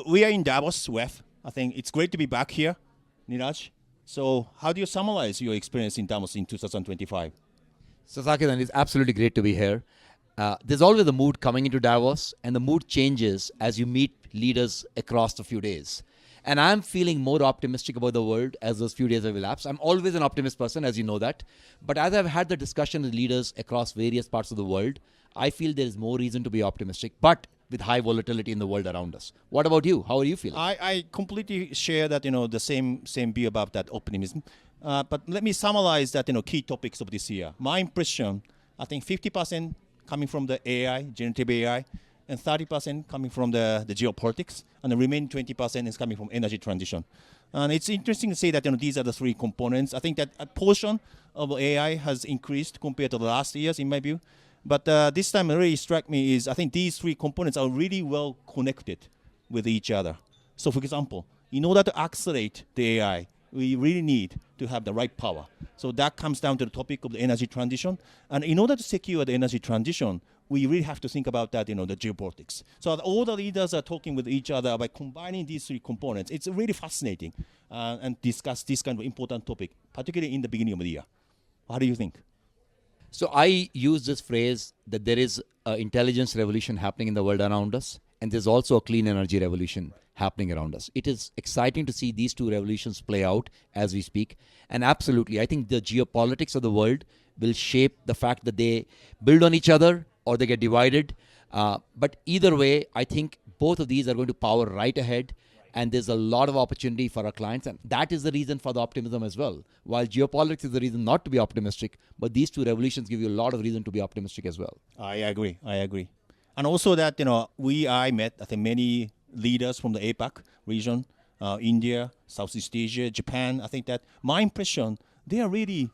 we are in Davos, WEF. I think it's great to be back here, Neeraj. So how do you summarize your experience in Davos in 2025? Sasaki, then it's absolutely great to be here. There's always a mood coming into Davos, and the mood changes as you meet leaders across a few days. And I'm feeling more optimistic about the world as those few days have elapsed. I'm always an optimist person, as you know that. But as I've had the discussion with leaders across various parts of the world, I feel there is more reason to be optimistic, but with high volatility in the world around us. What about you? How are you feeling? I completely share that, the same view about that optimism. But let me summarize that, key topics of this year. My impression, I think 50% coming from the AI, generative AI, and 30% coming from the geopolitics, and the remaining 20% is coming from energy transition. And it's interesting to say that these are the three components. I think that a portion of AI has increased compared to the last years, in my view. But this time, it really struck me is I think these three components are really well connected with each other. So, for example, in order to accelerate the AI, we really need to have the right power. So that comes down to the topic of the energy transition. And in order to secure the energy transition, we really have to think about that, the geopolitics. So all the leaders are talking with each other by combining these three components. It's really fascinating and discuss this kind of important topic, particularly in the beginning of the year. How do you think? So I use this phrase that there is an intelligence revolution happening in the world around us, and there's also a clean energy revolution happening around us. It is exciting to see these two revolutions play out as we speak. And absolutely, I think the geopolitics of the world will shape the fact that they build on each other or they get divided. But either way, I think both of these are going to power right ahead. And there's a lot of opportunity for our clients. And that is the reason for the optimism as well. While geopolitics is the reason not to be optimistic, but these two revolutions give you a lot of reason to be optimistic as well. I agree. And also that, I met, I think, many leaders from the APAC region, India, Southeast Asia, Japan. I think that my impression, they are really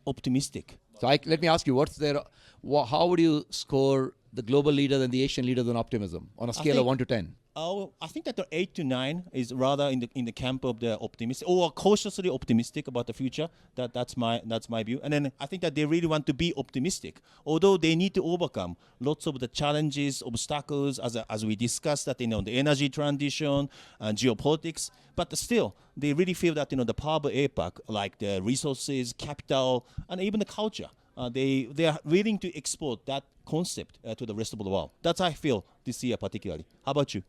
optimistic. So let me ask you, how would you score the global leaders and the Asian leaders on optimism on a scale of 1 to 10? I think that the 8 to 9 is rather in the camp of the optimistic or cautiously optimistic about the future. That's my view. And then I think that they really want to be optimistic, although they need to overcome lots of the challenges, obstacles, as we discussed that the energy transition and geopolitics. But still, they really feel that the power of APAC, like the resources, capital, and even the culture. They are willing to export that concept to the rest of the world. That's how I feel this year particularly. How about you?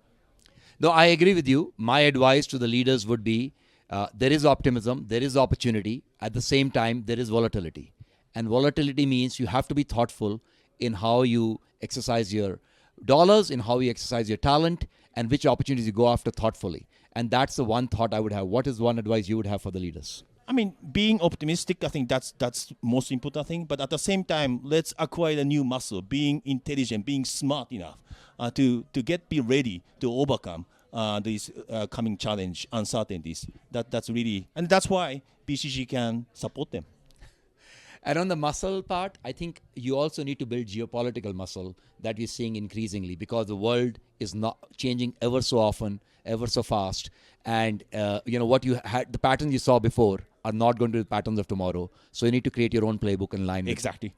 No, I agree with you. My advice to the leaders would be there is optimism, there is opportunity. At the same time, there is volatility. And volatility means you have to be thoughtful in how you exercise your dollars, in how you exercise your talent, and which opportunities you go after thoughtfully. And that's the one thought I would have. What is one advice you would have for the leaders? I mean, being optimistic, I think that's most important thing. But at the same time, let's acquire a new muscle, being intelligent, being smart enough to be ready to overcome these coming challenge, uncertainties. That's really, and that's why BCG can support them. And on the muscle part, I think you also need to build geopolitical muscle that we're seeing increasingly because the world is not changing ever so often, ever so fast. And what you had, the patterns you saw before are not going to be the patterns of tomorrow. So you need to create your own playbook in line. Exactly.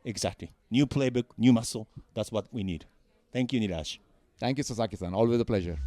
New playbook, new muscle. That's what we need. Thank you, Neeraj. Thank you, Sasaki-san. Always a pleasure.